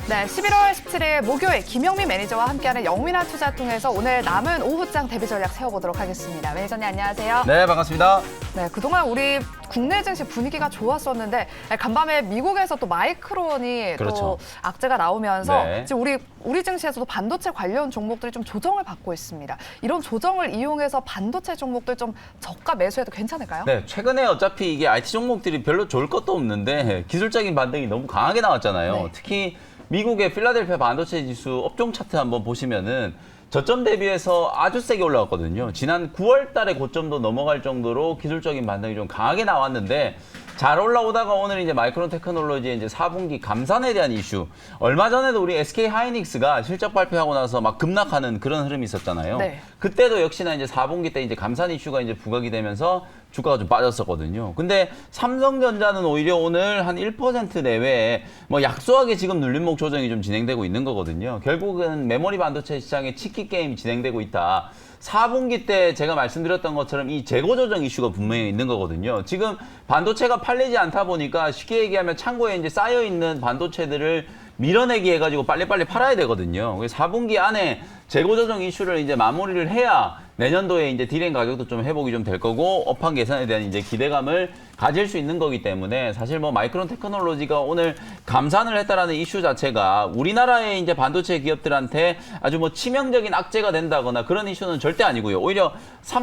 네, 11월 17일 목요일 김영민 매니저와 함께하는 영민한 투자 통해서 오늘 남은 오후장 대비 전략 세워보도록 하겠습니다. 매니저님 안녕하세요. 네, 반갑습니다. 네, 그동안 우리 국내 증시 분위기가 좋았었는데 간밤에 미국에서 또 마이크론이 그렇죠. 또 악재가 나오면서 네. 지금 우리 증시에서도 반도체 관련 종목들이 좀 조정을 받고 있습니다. 이런 조정을 이용해서 반도체 종목들 좀 저가 매수해도 괜찮을까요? 네, 최근에 어차피 이게 IT 종목들이 별로 좋을 것도 없는데 기술적인 반등이 너무 강하게 나왔잖아요. 네. 특히 미국의 필라델피아 반도체 지수 업종 차트 한번 보시면은 저점 대비해서 아주 세게 올라왔거든요. 지난 9월 달에 고점도 넘어갈 정도로 기술적인 반등이 좀 강하게 나왔는데 잘 올라오다가 오늘 이제 마이크론 테크놀로지의 이제 4분기 감산에 대한 이슈. 얼마 전에도 우리 SK 하이닉스가 실적 발표하고 나서 막 급락하는 그런 흐름이 있었잖아요. 네. 그때도 역시나 이제 4분기 때 이제 감산 이슈가 이제 부각이 되면서 주가가 좀 빠졌었거든요. 근데 삼성전자는 오히려 오늘 한 1% 내외에 뭐 약소하게 지금 눌림목 조정이 좀 진행되고 있는 거거든요. 결국은 메모리 반도체 시장에 치킨 게임이 진행되고 있다. 4분기 때 제가 말씀드렸던 것처럼 이 재고 조정 이슈가 분명히 있는 거거든요. 지금 반도체가 팔리지 않다 보니까 쉽게 얘기하면 창고에 이제 쌓여 있는 반도체들을 밀어내기 해가지고 빨리빨리 팔아야 되거든요. 그래서 4분기 안에 재고 조정 이슈를 이제 마무리를 해야 내년도에 이제 디램 가격도 좀 회복이 좀 될 거고 업황 개선에 대한 이제 기대감을 가질 수 있는 거기 때문에 사실 뭐 마이크론 테크놀로지가 오늘 감산을 했다라는 이슈 자체가 우리나라의 이제 반도체 기업들한테 아주 뭐 치명적인 악재가 된다거나 그런 이슈는 절대 아니고요. 오히려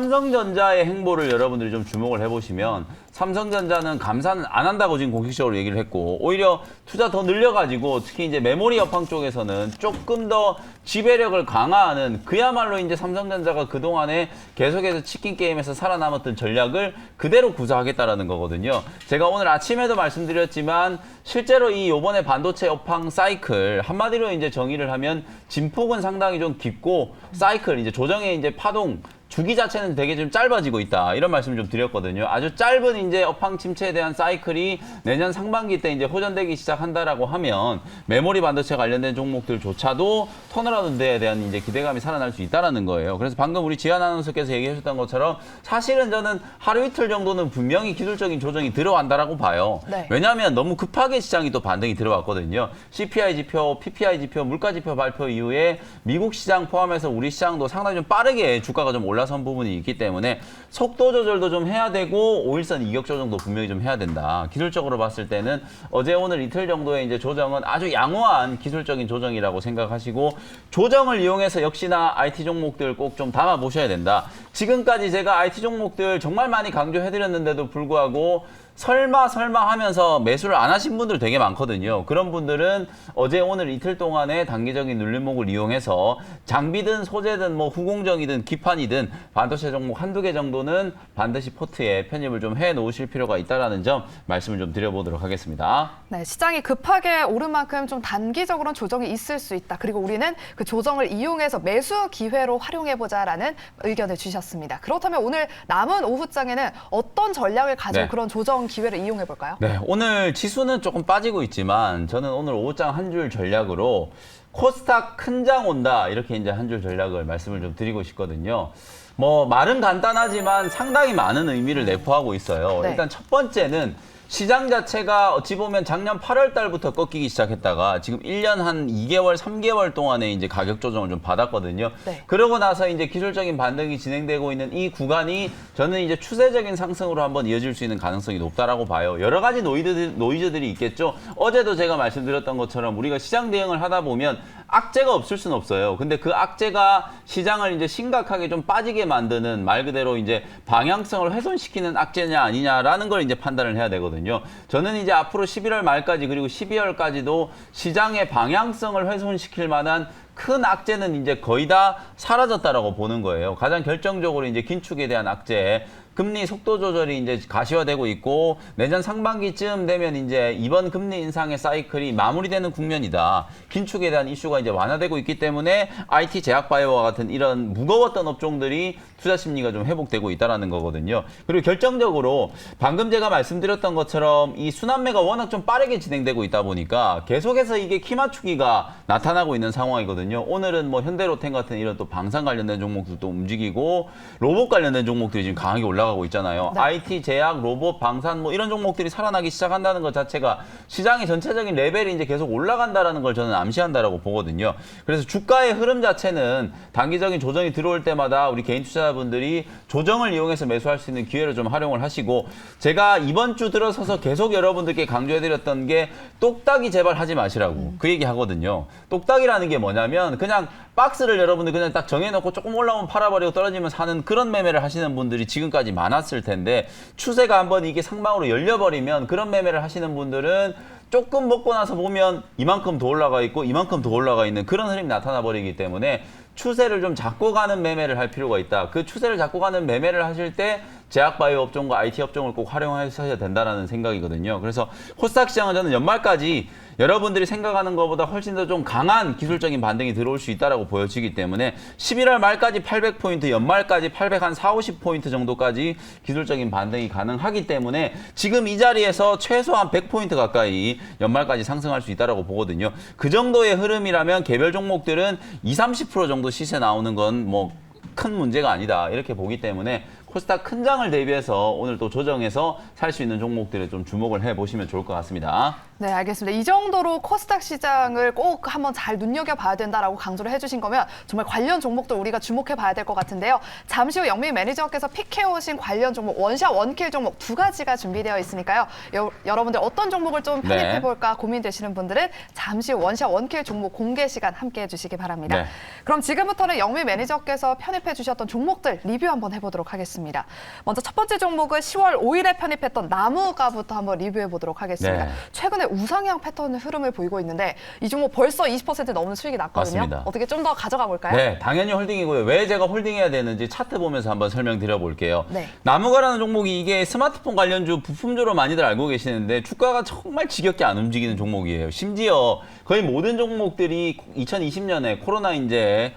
삼성전자의 행보를 여러분들이 좀 주목을 해보시면 삼성전자는 감산은 안 한다고 지금 공식적으로 얘기를 했고 오히려 투자 더 늘려가지고 특히 이제 메모리 업황 쪽에서는 조금 더 지배력을 강화하는 그야말로 이제 삼성전자가 그동안에 계속해서 치킨 게임에서 살아남았던 전략을 그대로 구사하겠다라는 거거든요. 제가 오늘 아침에도 말씀드렸지만 실제로 이 요번에 반도체 업황 사이클 한마디로 이제 정의를 하면 진폭은 상당히 좀 깊고 사이클 이제 조정의 이제 파동 주기 자체는 되게 좀 짧아지고 있다. 이런 말씀을 좀 드렸거든요. 아주 짧은 이제 업황 침체에 대한 사이클이 내년 상반기 때 이제 호전되기 시작한다라고 하면 메모리 반도체 관련된 종목들조차도 턴어라운드에 대한 이제 기대감이 살아날 수 있다라는 거예요. 그래서 방금 우리 지한 아나운서께서 얘기해 주셨던 것처럼 사실은 저는 하루 이틀 정도는 분명히 기술적인 조정이 들어간다라고 봐요. 네. 왜냐하면 너무 급하게 시장이 또 반등이 들어왔거든요. CPI 지표, PPI 지표, 물가 지표 발표 이후에 미국 시장 포함해서 우리 시장도 상당히 좀 빠르게 주가가 좀 올라선 부분이 있기 때문에 속도 조절도 좀 해야 되고 5일선 이격 조정도 분명히 좀 해야 된다. 기술적으로 봤을 때는 어제 오늘 이틀 정도의 이제 조정은 아주 양호한 기술적인 조정이라고 생각하시고 조정을 이용해서 역시나 IT 종목들 꼭 좀 담아 보셔야 된다. 지금까지 제가 IT 종목들 정말 많이 강조해드렸는데도 불구하고 설마 하면서 매수를 안 하신 분들 되게 많거든요. 그런 분들은 어제 오늘 이틀 동안의 단기적인 눌림목을 이용해서 장비든 소재든 뭐 후공정이든 기판이든 반도체 종목 한두 개 정도는 반드시 포트에 편입을 좀 해 놓으실 필요가 있다는 점 말씀을 좀 드려보도록 하겠습니다. 네, 시장이 급하게 오른 만큼 좀 단기적으로는 조정이 있을 수 있다. 그리고 우리는 그 조정을 이용해서 매수 기회로 활용해보자라는 의견을 주셨습니다. 그렇다면 오늘 남은 오후장에는 어떤 전략을 가지고 네. 그런 조정 기회를 이용해 볼까요? 네, 오늘 지수는 조금 빠지고 있지만 저는 오늘 오후장 한 줄 전략으로 코스닥 큰 장 온다 이렇게 이제 한 줄 전략을 말씀을 좀 드리고 싶거든요. 뭐 말은 간단하지만 상당히 많은 의미를 내포하고 있어요. 네. 일단 첫 번째는 시장 자체가 어찌 보면 작년 8월 달부터 꺾이기 시작했다가 지금 1년 한 2개월, 3개월 동안에 이제 가격 조정을 좀 받았거든요. 네. 그러고 나서 이제 기술적인 반등이 진행되고 있는 이 구간이 저는 이제 추세적인 상승으로 한번 이어질 수 있는 가능성이 높다라고 봐요. 여러 가지 노이즈들이 있겠죠. 어제도 제가 말씀드렸던 것처럼 우리가 시장 대응을 하다 보면 악재가 없을 수는 없어요. 근데 그 악재가 시장을 이제 심각하게 좀 빠지게 만드는 말 그대로 이제 방향성을 훼손시키는 악재냐 아니냐라는 걸 이제 판단을 해야 되거든요. 저는 이제 앞으로 11월 말까지 그리고 12월까지도 시장의 방향성을 훼손시킬 만한 큰 악재는 이제 거의 다 사라졌다라고 보는 거예요. 가장 결정적으로 이제 긴축에 대한 악재, 금리 속도 조절이 이제 가시화되고 있고 내년 상반기쯤 되면 이제 이번 금리 인상의 사이클이 마무리되는 국면이다. 긴축에 대한 이슈가 이제 완화되고 있기 때문에 IT 제약바이오와 같은 이런 무거웠던 업종들이 투자 심리가 좀 회복되고 있다라는 거거든요. 그리고 결정적으로 방금 제가 말씀드렸던 것처럼 이 순환매가 워낙 좀 빠르게 진행되고 있다 보니까 계속해서 이게 키 맞추기가 나타나고 있는 상황이거든요. 있거든요. 오늘은 뭐 현대로템 같은 이런 또 방산 관련된 종목들도 움직이고 로봇 관련된 종목들이 지금 강하게 올라가고 있잖아요. 네. IT, 제약, 로봇, 방산 뭐 이런 종목들이 살아나기 시작한다는 것 자체가 시장의 전체적인 레벨이 이제 계속 올라간다라는 걸 저는 암시한다라고 보거든요. 그래서 주가의 흐름 자체는 단기적인 조정이 들어올 때마다 우리 개인 투자자분들이 조정을 이용해서 매수할 수 있는 기회를 좀 활용을 하시고, 제가 이번 주 들어서서 계속 여러분들께 강조해드렸던 게 똑딱이 제발 하지 마시라고 그 얘기 하거든요. 똑딱이라는 게 뭐냐면 그냥 박스를 여러분들 그냥 딱 정해놓고 조금 올라오면 팔아버리고 떨어지면 사는 그런 매매를 하시는 분들이 지금까지 많았을 텐데, 추세가 한번 이게 상방으로 열려버리면 그런 매매를 하시는 분들은 조금 먹고 나서 보면 이만큼 더 올라가 있고 이만큼 더 올라가 있는 그런 흐름이 나타나 버리기 때문에 추세를 좀 잡고 가는 매매를 할 필요가 있다. 그 추세를 잡고 가는 매매를 하실 때 제약바이오 업종과 IT 업종을 꼭 활용하셔야 된다는 생각이거든요. 그래서 코스닥 시장은 저는 연말까지 여러분들이 생각하는 것보다 훨씬 더 좀 강한 기술적인 반등이 들어올 수 있다고 보여지기 때문에 11월 말까지 800포인트, 연말까지 840, 50포인트 정도까지 기술적인 반등이 가능하기 때문에 지금 이 자리에서 최소한 100포인트 가까이 연말까지 상승할 수 있다고 보거든요. 그 정도의 흐름이라면 개별 종목들은 20, 30% 정도 시세 나오는 건 뭐 큰 문제가 아니다 이렇게 보기 때문에 코스닥 큰 장을 대비해서 오늘 또 조정해서 살 수 있는 종목들에 좀 주목을 해보시면 좋을 것 같습니다. 네, 알겠습니다. 이 정도로 코스닥 시장을 꼭 한번 잘 눈여겨봐야 된다라고 강조를 해주신 거면 정말 관련 종목도 우리가 주목해봐야 될 것 같은데요. 잠시 후 영민 매니저께서 픽해오신 관련 종목, 원샷, 원킬 종목 두 가지가 준비되어 있으니까요. 여러분들 어떤 종목을 좀 편입해볼까 고민되시는 분들은 잠시 후 원샷, 원킬 종목 공개 시간 함께해 주시기 바랍니다. 네. 그럼 지금부터는 영민 매니저께서 편입해 주셨던 종목들 리뷰 한번 해보도록 하겠습니다. 먼저 첫 번째 종목은 10월 5일에 편입했던 나무가부터 한번 리뷰해 보도록 하겠습니다. 네. 최근에 우상향 패턴 흐름을 보이고 있는데 이 종목 벌써 20% 넘는 수익이 났거든요. 맞습니다. 어떻게 좀 더 가져가 볼까요? 네, 당연히 홀딩이고요. 왜 제가 홀딩해야 되는지 차트 보면서 한번 설명드려 볼게요. 네. 나무가라는 종목이 이게 스마트폰 관련주 부품주로 많이들 알고 계시는데 주가가 정말 지겹게 안 움직이는 종목이에요. 심지어 거의 모든 종목들이 2020년에 코로나 이제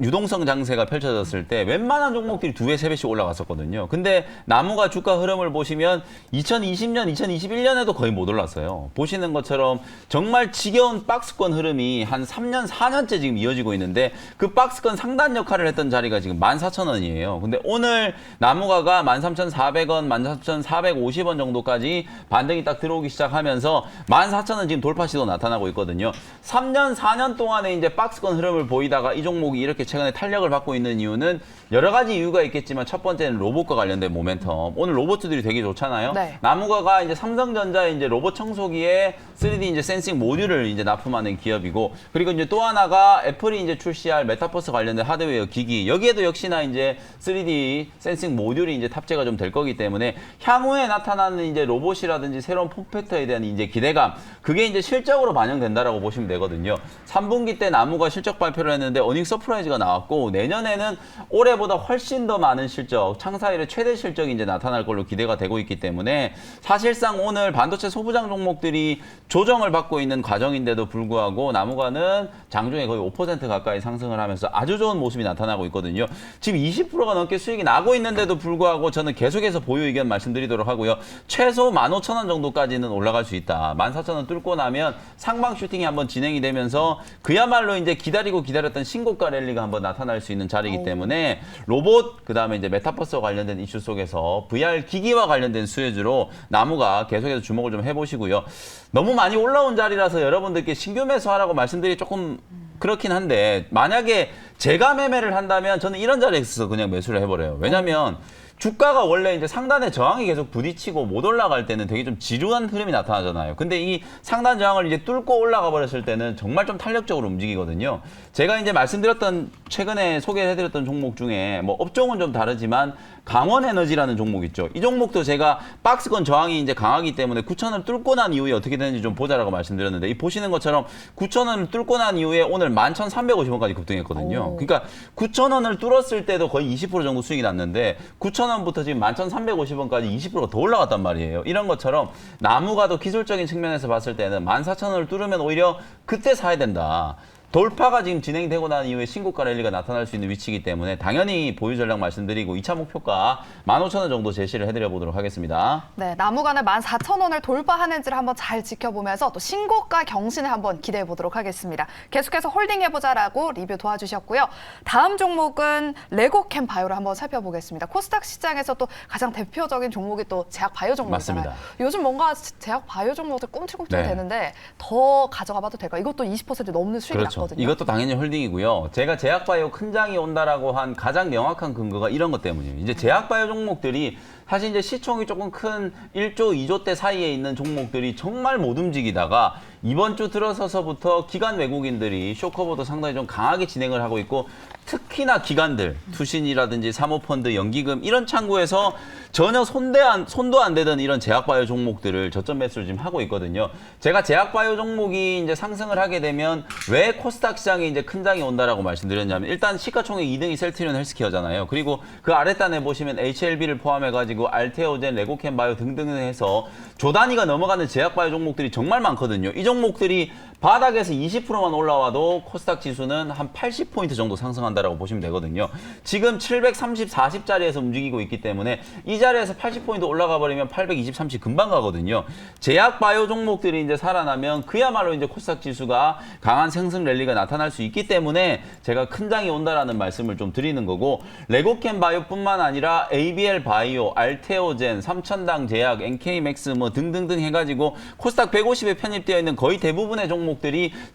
유동성 장세가 펼쳐졌을 때 웬만한 종목들이 2배, 3배씩 올라갔었거든요. 근데 나무가 주가 흐름을 보시면 2020년, 2021년에도 거의 못 올랐어요. 보시는 것처럼 정말 지겨운 박스권 흐름이 한 3년, 4년째 지금 이어지고 있는데 그 박스권 상단 역할을 했던 자리가 지금 14,000원이에요. 근데 오늘 나무가가 13,400원, 13,450원 정도까지 반등이 딱 들어오기 시작하면서 14,000원 지금 돌파 시도 나타나고 있거든요. 3년, 4년 동안에 이제 박스권 흐름을 보이다가 이 종목이 이렇게 최근에 탄력을 받고 있는 이유는 여러 가지 이유가 있겠지만 첫 번째는 로봇과 관련된 모멘텀. 오늘 로봇들이 되게 좋잖아요. 네. 나무가가 이제 삼성전자의 이제 로봇 청소기에 3D 이제 센싱 모듈을 이제 납품하는 기업이고, 그리고 이제 또 하나가 애플이 이제 출시할 메타버스 관련된 하드웨어 기기, 여기에도 역시나 이제 3D 센싱 모듈이 이제 탑재가 좀 될 거기 때문에 향후에 나타나는 이제 로봇이라든지 새로운 폼팩터에 대한 이제 기대감, 그게 이제 실적으로 반영된다라고 보시면 되거든요. 3분기 때 나무가 실적 발표를 했는데 어닝 서프라이즈가 나왔고, 내년에는 올해보다 훨씬 더 많은 실적, 창사 이래 최대 실적이 이제 나타날 걸로 기대가 되고 있기 때문에 사실상 오늘 반도체 소부장 종목들이 조정을 받고 있는 과정인데도 불구하고 나무가는 장중에 거의 5% 가까이 상승을 하면서 아주 좋은 모습이 나타나고 있거든요. 지금 20%가 넘게 수익이 나고 있는데도 불구하고 저는 계속해서 보유 의견 말씀드리도록 하고요. 최소 15,000원 정도까지는 올라갈 수 있다. 14,000원 뚫고 나면 상방 슈팅이 한번 진행이 되면서 그야말로 이제 기다렸던 신고가 랠리가 한번 나타날 수 있는 자리이기 때문에 로봇, 그다음에 이제 메타버스와 관련된 이슈 속에서 VR 기기와 관련된 수혜주로 나무가 계속해서 주목을 좀 해보시고요. 너무 많이 올라온 자리라서 여러분들께 신규 매수하라고 말씀드리기 조금 그렇긴 한데, 만약에 제가 매매를 한다면 저는 이런 자리에서 그냥 매수를 해버려요. 왜냐면 주가가 원래 이제 상단에 저항이 계속 부딪히고 못 올라갈 때는 되게 좀 지루한 흐름이 나타나잖아요. 근데 이 상단 저항을 이제 뚫고 올라가 버렸을 때는 정말 좀 탄력적으로 움직이거든요. 제가 이제 말씀드렸던 최근에 소개해드렸던 종목 중에 뭐 업종은 좀 다르지만 강원에너지라는 종목 있죠. 이 종목도 제가 박스권 저항이 이제 강하기 때문에 9,000원을 뚫고 난 이후에 어떻게 되는지 좀 보자라고 말씀드렸는데, 이 보시는 것처럼 9,000원을 뚫고 난 이후에 오늘 11,350원까지 급등했거든요. 그러니까 9,000원을 뚫었을 때도 거의 20% 정도 수익이 났는데 9,000원부터 지금 11,350원까지 20%가 더 올라갔단 말이에요. 이런 것처럼 나무가도 기술적인 측면에서 봤을 때는 14,000원을 뚫으면 오히려 그때 사야 된다. 돌파가 지금 진행되고 난 이후에 신고가 랠리가 나타날 수 있는 위치이기 때문에 당연히 보유 전략 말씀드리고 2차 목표가 15,000원 정도 제시를 해드려 보도록 하겠습니다. 네, 나무관을 14,000원을 돌파하는지를 한번 잘 지켜보면서 또 신고가 경신을 한번 기대해 보도록 하겠습니다. 계속해서 홀딩해보자라고 리뷰 도와주셨고요. 다음 종목은 레고캠 바이오를 한번 살펴보겠습니다. 코스닥 시장에서 또 가장 대표적인 종목이 또 제약 바이오 종목이잖아요. 맞습니다. 요즘 뭔가 제약 바이오 종목들 꿈틀꿈틀 네. 되는데 더 가져가 봐도 될까요? 이것도 20% 넘는 수익이 그렇죠. 났거든요. 이것도 당연히 홀딩이고요. 제가 제약바이오 큰 장이 온다라고 한 가장 명확한 근거가 이런 것 때문이에요. 이제 제약바이오 종목들이 사실 이제 시총이 조금 큰 1조, 2조대 사이에 있는 종목들이 정말 못 움직이다가 이번 주 들어서서부터 기관 외국인들이 쇼커보도 상당히 좀 강하게 진행을 하고 있고 특히나 기관들, 투신이라든지 사모펀드, 연기금 이런 창구에서 전혀 손도 안 대던 이런 제약바이오 종목들을 저점 매수를 지금 하고 있거든요. 제가 제약바이오 종목이 이제 상승을 하게 되면 왜 코스닥 시장에 이제 큰 장이 온다라고 말씀드렸냐면 일단 시가총액 2등이 셀트리온 헬스케어잖아요. 그리고 그 아랫단에 보시면 HLB를 포함해가지고 알테오젠, 레고캠 바이오 등등 해서 조 단위가 넘어가는 제약바이오 종목들이 정말 많거든요. 이 종목들이 바닥에서 20%만 올라와도 코스닥 지수는 한 80포인트 정도 상승한다라고 보시면 되거든요. 지금 730, 40자리에서 움직이고 있기 때문에 이 자리에서 80포인트 올라가 버리면 820, 30 금방 가거든요. 제약 바이오 종목들이 이제 살아나면 그야말로 이제 코스닥 지수가 강한 상승 랠리가 나타날 수 있기 때문에 제가 큰 장이 온다라는 말씀을 좀 드리는 거고 레고캠 바이오뿐만 아니라 ABL 바이오, 알테오젠, 삼천당 제약, NK맥스 뭐 등등등 해가지고 코스닥 150에 편입되어 있는 거의 대부분의 종목들이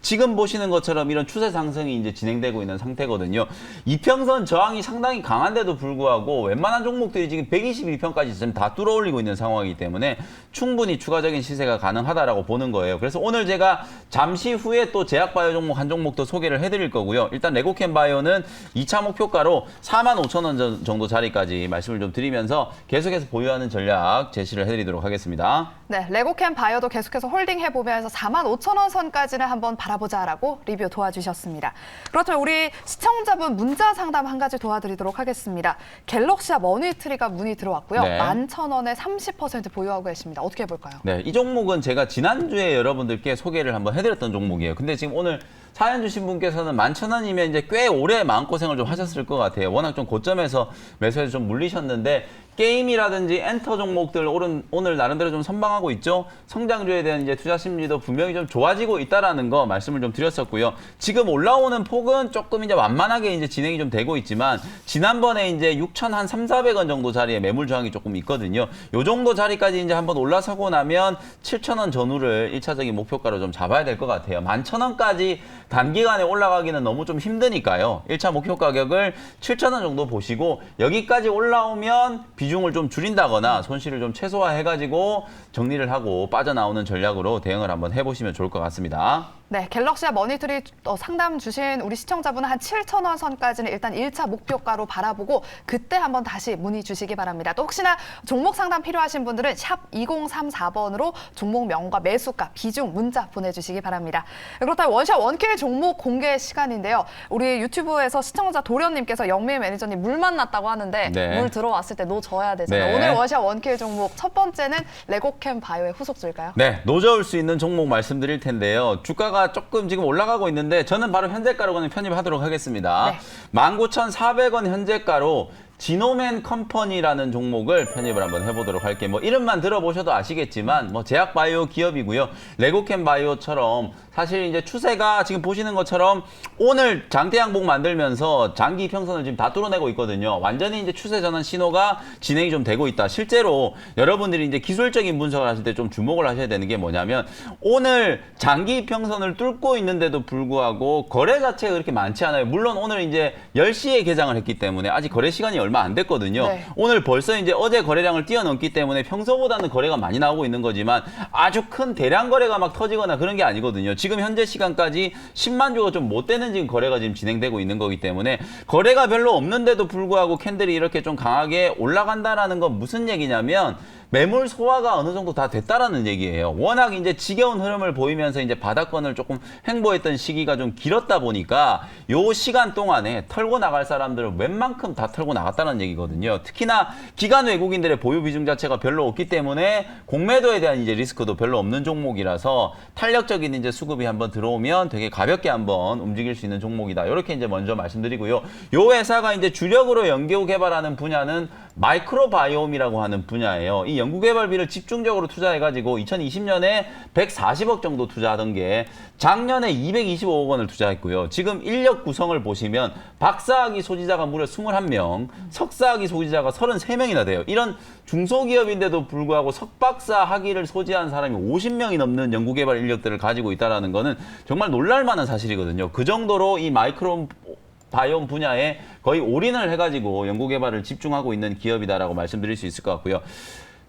지금 보시는 것처럼 이런 추세 상승이 이제 진행되고 있는 상태거든요. 이평선 저항이 상당히 강한데도 불구하고 웬만한 종목들이 지금 121평까지 지금 다 뚫어올리고 있는 상황이기 때문에 충분히 추가적인 시세가 가능하다라고 보는 거예요. 그래서 오늘 제가 잠시 후에 또 제약바이오 종목 한 종목도 소개를 해드릴 거고요. 일단 레고캠 바이오는 2차 목표가로 45,000원 정도 자리까지 말씀을 좀 드리면서 계속해서 보유하는 전략 제시를 해드리도록 하겠습니다. 네, 레고캠 바이오도 계속해서 홀딩 해보면서 45,000원 선까지는 한번 바라보자라고 리뷰 도와주셨습니다. 그렇다면 우리 시청자분 문자 상담 한 가지 도와드리도록 하겠습니다. 갤럭시와 머니트리가 문의 들어왔고요. 네. 11,000원에 30% 보유하고 계십니다. 어떻게 해볼까요? 네, 이 종목은 제가 지난주에 여러분들께 소개를 한번 해드렸던 종목이에요. 근데 지금 오늘 사연 주신 분께서는 11,000원이면 이제 꽤 오래 마음고생을 좀 하셨을 것 같아요. 워낙 좀 고점에서 매수해서 좀 물리셨는데 게임이라든지 엔터 종목들 오늘 나름대로 좀 선방하고 있죠. 성장주에 대한 이제 투자 심리도 분명히 좀 좋아지고 있다라는 거 말씀을 좀 드렸었고요. 지금 올라오는 폭은 조금 이제 완만하게 이제 진행이 좀 되고 있지만 지난번에 이제 6,300~400원 정도 자리에 매물 저항이 조금 있거든요. 요 정도 자리까지 이제 한번 올라서고 나면 7,000원 전후를 1차적인 목표가로 좀 잡아야 될 것 같아요. 11,000원까지 단기간에 올라가기는 너무 좀 힘드니까요. 1차 목표 가격을 7,000원 정도 보시고 여기까지 올라오면 비중을 좀 줄인다거나 손실을 좀 최소화해가지고 정리를 하고 빠져나오는 전략으로 대응을 한번 해보시면 좋을 것 같습니다. 네, 갤럭시와 머니트리 상담 주신 우리 시청자분은 한 7,000원 선까지는 일단 1차 목표가로 바라보고 그때 한번 다시 문의 주시기 바랍니다. 또 혹시나 종목 상담 필요하신 분들은 샵 2034번으로 종목명과 매수가, 비중, 문자 보내주시기 바랍니다. 그렇다면 원샷 원킬 종목 공개 시간인데요. 우리 유튜브에서 시청자 도련님께서 영민 매니저님 물 만났다고 하는데 네. 물 들어왔을 때 노져야 되잖아요. 네. 오늘 원샷 원킬 종목 첫 번째는 레고캠 바이오의 후속주일까요? 네, 노져올 수 있는 종목 말씀드릴 텐데요. 주가가 조금 지금 올라가고 있는데 저는 바로 현재가로 그냥 편입하도록 하겠습니다. 네. 19,400원 현재가로 지노맨 컴퍼니라는 종목을 편입을 한번 해보도록 할게요. 뭐 이름만 들어보셔도 아시겠지만 뭐 제약 바이오 기업이고요. 레고캠 바이오처럼 사실 이제 추세가 지금 보시는 것처럼 오늘 장대 양봉 만들면서 장기 이평선을 지금 다 뚫어내고 있거든요. 완전히 이제 추세 전환 신호가 진행이 좀 되고 있다. 실제로 여러분들이 이제 기술적인 분석을 하실 때 좀 주목을 하셔야 되는 게 뭐냐면 오늘 장기 이평선을 뚫고 있는데도 불구하고 거래 자체가 그렇게 많지 않아요. 물론 오늘 이제 10시에 개장을 했기 때문에 아직 거래 시간이 얼마 안 됐거든요. 네. 오늘 벌써 이제 어제 거래량을 뛰어넘기 때문에 평소보다는 거래가 많이 나오고 있는 거지만 아주 큰 대량 거래가 막 터지거나 그런 게 아니거든요. 지금 현재 시간까지 10만 주가 좀 못 되는 지금 거래가 지금 진행되고 있는 거기 때문에 거래가 별로 없는데도 불구하고 캔들이 이렇게 좀 강하게 올라간다라는 건 무슨 얘기냐면 매물 소화가 어느 정도 다 됐다라는 얘기예요. 워낙 이제 지겨운 흐름을 보이면서 이제 바닥권을 조금 횡보했던 시기가 좀 길었다 보니까 요 시간 동안에 털고 나갈 사람들은 웬만큼 다 털고 나갔다는 얘기거든요. 특히나 기관 외국인들의 보유 비중 자체가 별로 없기 때문에 공매도에 대한 이제 리스크도 별로 없는 종목이라서 탄력적인 이제 수급이 한번 들어오면 되게 가볍게 한번 움직일 수 있는 종목이다. 이렇게 이제 먼저 말씀드리고요. 요 회사가 이제 주력으로 연구 개발하는 분야는 마이크로바이옴이라고 하는 분야예요. 이 연구개발비를 집중적으로 투자해가지고 2020년에 140억 정도 투자하던 게 작년에 225억 원을 투자했고요. 지금 인력 구성을 보시면 박사학위 소지자가 무려 21명, 석사학위 소지자가 33명이나 돼요. 이런 중소기업인데도 불구하고 석박사 학위를 소지한 사람이 50명이 넘는 연구개발 인력들을 가지고 있다는 거는 정말 놀랄만한 사실이거든요. 그 정도로 이 바이옴 분야에 거의 올인을 해가지고 연구개발을 집중하고 있는 기업이다라고 말씀드릴 수 있을 것 같고요.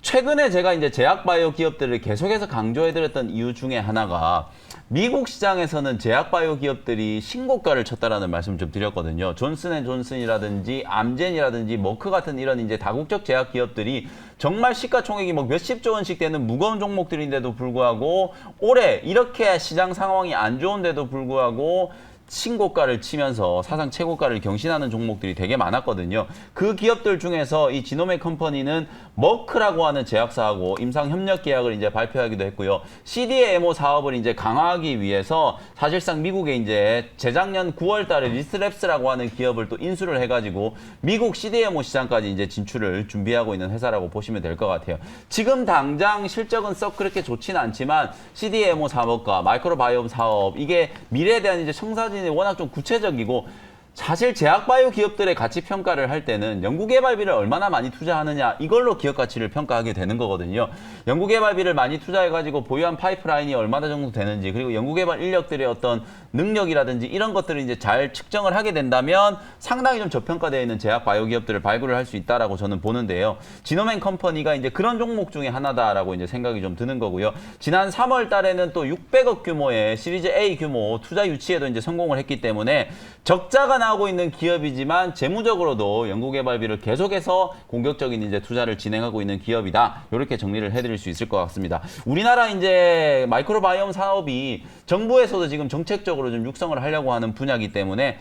최근에 제가 이제 제약바이오 기업들을 계속해서 강조해드렸던 이유 중에 하나가 미국 시장에서는 제약바이오 기업들이 신고가를 쳤다라는 말씀을 좀 드렸거든요. 존슨앤존슨이라든지 암젠이라든지 머크 같은 이런 이제 다국적 제약 기업들이 정말 시가총액이 뭐 몇십조 원씩 되는 무거운 종목들인데도 불구하고 올해 이렇게 시장 상황이 안 좋은데도 불구하고 신고가를 치면서 사상 최고가를 경신하는 종목들이 되게 많았거든요. 그 기업들 중에서 이 지노맥 컴퍼니는 머크라고 하는 제약사하고 임상 협력 계약을 이제 발표하기도 했고요. CDMO 사업을 이제 강화하기 위해서 사실상 미국에 이제 재작년 9월 달에 리스랩스라고 하는 기업을 또 인수를 해가지고 미국 CDMO 시장까지 이제 진출을 준비하고 있는 회사라고 보시면 될 것 같아요. 지금 당장 실적은 썩 그렇게 좋지는 않지만 CDMO 사업과 마이크로바이옴 사업 이게 미래에 대한 이제 청사진 워낙 좀 구체적이고 사실 제약바이오 기업들의 가치 평가를 할 때는 연구개발비를 얼마나 많이 투자하느냐 이걸로 기업 가치를 평가하게 되는 거거든요. 연구개발비를 많이 투자해가지고 보유한 파이프라인이 얼마나 정도 되는지 그리고 연구개발 인력들의 어떤 능력이라든지 이런 것들을 이제 잘 측정을 하게 된다면 상당히 좀 저평가되어 있는 제약바이오 기업들을 발굴을 할 수 있다라고 저는 보는데요. 지노맨 컴퍼니가 이제 그런 종목 중에 하나다라고 이제 생각이 좀 드는 거고요. 지난 3월 달에는 또 600억 규모의 시리즈 A 규모 투자 유치에도 이제 성공을 했기 때문에 적자가 나오고 있는 기업이지만 재무적으로도 연구개발비를 계속해서 공격적인 이제 투자를 진행하고 있는 기업이다. 이렇게 정리를 해드릴 수 있을 것 같습니다. 우리나라 이제 마이크로바이옴 사업이 정부에서도 지금 정책적으로 좀 육성을 하려고 하는 분야이기 때문에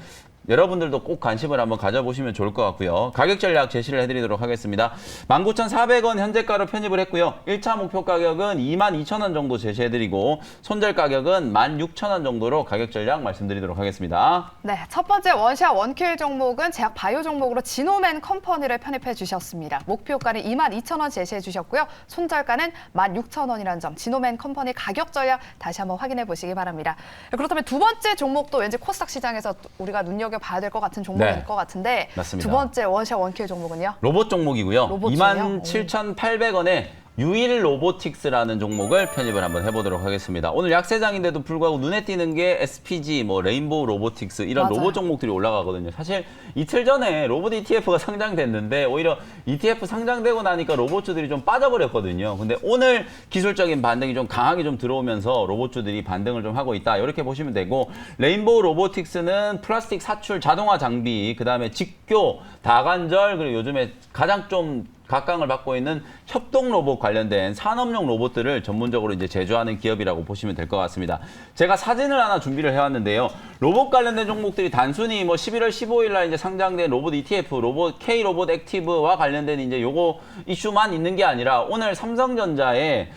여러분들도 꼭 관심을 한번 가져보시면 좋을 것 같고요. 가격 전략 제시를 해드리도록 하겠습니다. 19,400원 현재가로 편입을 했고요. 1차 목표 가격은 22,000원 정도 제시해드리고 손절 가격은 16,000원 정도로 가격 전략 말씀드리도록 하겠습니다. 네, 첫 번째 원샷 원킬 종목은 제약 바이오 종목으로 지노맨 컴퍼니를 편입해 주셨습니다. 목표가는 22,000원 제시해 주셨고요. 손절가는 16,000원이라는 점, 지노맨 컴퍼니 가격 전략 다시 한번 확인해 보시기 바랍니다. 그렇다면 두 번째 종목도 왠지 코스닥 시장에서 우리가 눈여겨봐야 될 것 같은 종목일 네, 것 같은데 맞습니다. 두 번째 원샷 원킬 종목은요? 로봇 종목이고요. 로봇 중이요? 27,800원에 유일 로보틱스라는 종목을 편입을 한번 해보도록 하겠습니다. 오늘 약세장인데도 불구하고 눈에 띄는 게 SPG, 뭐 레인보우 로보틱스 이런 맞아요. 로봇 종목들이 올라가거든요. 사실 이틀 전에 로봇 ETF가 상장됐는데 오히려 ETF 상장되고 나니까 로봇주들이 좀 빠져버렸거든요. 근데 오늘 기술적인 반등이 좀 강하게 좀 들어오면서 로봇주들이 반등을 좀 하고 있다. 이렇게 보시면 되고 레인보우 로보틱스는 플라스틱 사출 자동화 장비, 그 다음에 직교, 다관절 그리고 요즘에 가장 좀 각광을 받고 있는 협동 로봇 관련된 산업용 로봇들을 전문적으로 이제 제조하는 기업이라고 보시면 될 것 같습니다. 제가 사진을 하나 준비를 해왔는데요. 로봇 관련된 종목들이 단순히 뭐 11월 15일 날 이제 상장된 로봇 ETF, 로봇 K 로봇 액티브와 관련된 이제 요거 이슈만 있는 게 아니라 오늘 삼성전자의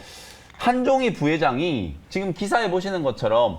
한종희 부회장이 지금 기사에 보시는 것처럼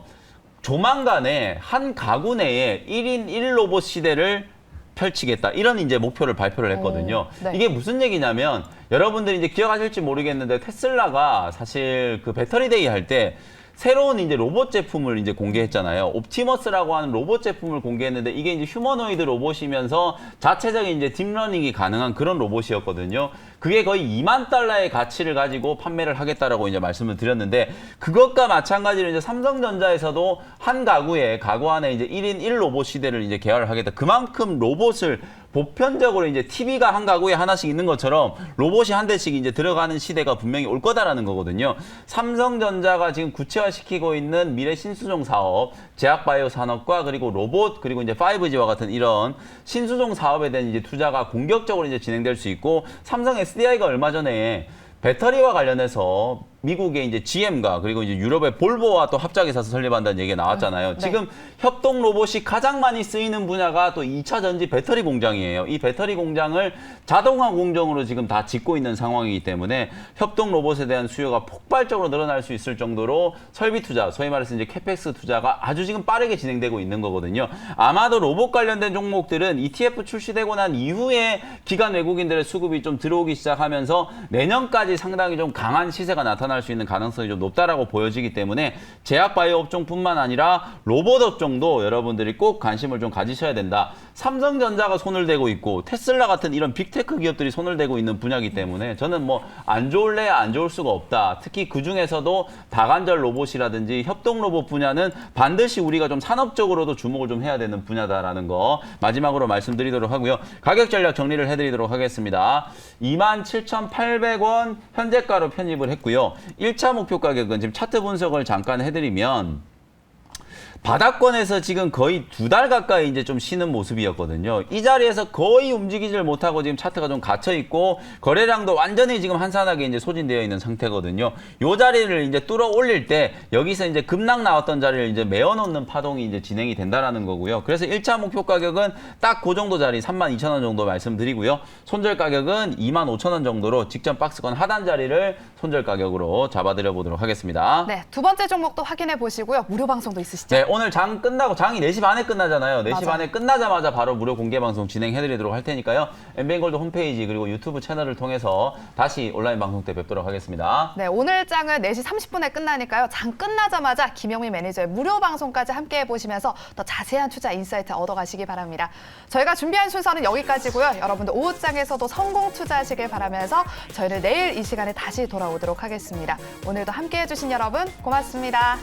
조만간에 한 가구 내에 1인 1로봇 시대를 펼치겠다. 이런 이제 목표를 발표를 했거든요. 네. 이게 무슨 얘기냐면 여러분들이 이제 기억하실지 모르겠는데 테슬라가 사실 그 배터리 데이 할 때 새로운 이제 로봇 제품을 이제 공개했잖아요. 옵티머스라고 하는 로봇 제품을 공개했는데 이게 이제 휴머노이드 로봇이면서 자체적인 이제 딥러닝이 가능한 그런 로봇이었거든요. 그게 거의 2만 달러의 가치를 가지고 판매를 하겠다라고 이제 말씀을 드렸는데 그것과 마찬가지로 이제 삼성전자에서도 한 가구에 가구 안에 이제 1인 1로봇 시대를 이제 개발을 하겠다. 그만큼 로봇을 보편적으로 이제 TV가 한 가구에 하나씩 있는 것처럼 로봇이 한 대씩 이제 들어가는 시대가 분명히 올 거다라는 거거든요. 삼성전자가 지금 구체화시키고 있는 미래 신수종 사업, 제약바이오 산업과 그리고 로봇 그리고 이제 5G와 같은 이런 신수종 사업에 대한 이제 투자가 공격적으로 이제 진행될 수 있고 삼성 SDI가 얼마 전에 배터리와 관련해서 미국의 이제 GM과 그리고 이제 유럽의 볼보와 또 합작해서 설립한다는 얘기가 나왔잖아요. 네. 지금 협동 로봇이 가장 많이 쓰이는 분야가 또 2차 전지 배터리 공장이에요. 이 배터리 공장을 자동화 공정으로 지금 다 짓고 있는 상황이기 때문에 협동 로봇에 대한 수요가 폭발적으로 늘어날 수 있을 정도로 설비 투자, 소위 말해서 이제 캐펙스 투자가 아주 지금 빠르게 진행되고 있는 거거든요. 아마도 로봇 관련된 종목들은 ETF 출시되고 난 이후에 기관 외국인들의 수급이 좀 들어오기 시작하면서 내년까지 상당히 좀 강한 시세가 나타날 수 있는 가능성이 좀 높다라고 보여지기 때문에 제약 바이오 업종뿐만 아니라 로봇 업종도 여러분들이 꼭 관심을 좀 가지셔야 된다. 삼성전자가 손을 대고 있고 테슬라 같은 이런 빅테크 기업들이 손을 대고 있는 분야이기 때문에 저는 뭐 안 좋을래야 안 좋을 수가 없다. 특히 그중에서도 다관절 로봇이라든지 협동 로봇 분야는 반드시 우리가 좀 산업적으로도 주목을 좀 해야 되는 분야다라는 거 마지막으로 말씀드리도록 하고요. 가격 전략 정리를 해드리도록 하겠습니다. 27,800원 현재가로 편입을 했고요. 1차 목표 가격은 지금 차트 분석을 잠깐 해드리면 바닥권에서 지금 거의 2달 가까이 이제 좀 쉬는 모습이었거든요. 이 자리에서 거의 움직이질 못하고 지금 차트가 좀 갇혀 있고 거래량도 완전히 지금 한산하게 이제 소진되어 있는 상태거든요. 이 자리를 이제 뚫어 올릴 때 여기서 이제 급락 나왔던 자리를 이제 메어 놓는 파동이 이제 진행이 된다라는 거고요. 그래서 1차 목표 가격은 딱 그 정도 자리 32,000원 정도 말씀드리고요. 손절 가격은 25,000원 정도로 직전 박스권 하단 자리를 손절 가격으로 잡아드려 보도록 하겠습니다. 네, 두 번째 종목도 확인해 보시고요. 무료 방송도 있으시죠? 네, 오늘 장 끝나고 장이 4시 반에 끝나잖아요. 4시 맞아요. 반에 끝나자마자 바로 무료 공개 방송 진행해드리도록 할 테니까요. 엠비엔골드 홈페이지 그리고 유튜브 채널을 통해서 다시 온라인 방송 때 뵙도록 하겠습니다. 네, 오늘 장은 4시 30분에 끝나니까요. 장 끝나자마자 김영미 매니저의 무료 방송까지 함께 해보시면서 더 자세한 투자 인사이트 얻어가시기 바랍니다. 저희가 준비한 순서는 여기까지고요. 여러분들 오후장에서도 성공 투자하시길 바라면서 저희는 내일 이 시간에 다시 돌아오도록 하겠습니다. 오늘도 함께 해주신 여러분 고맙습니다.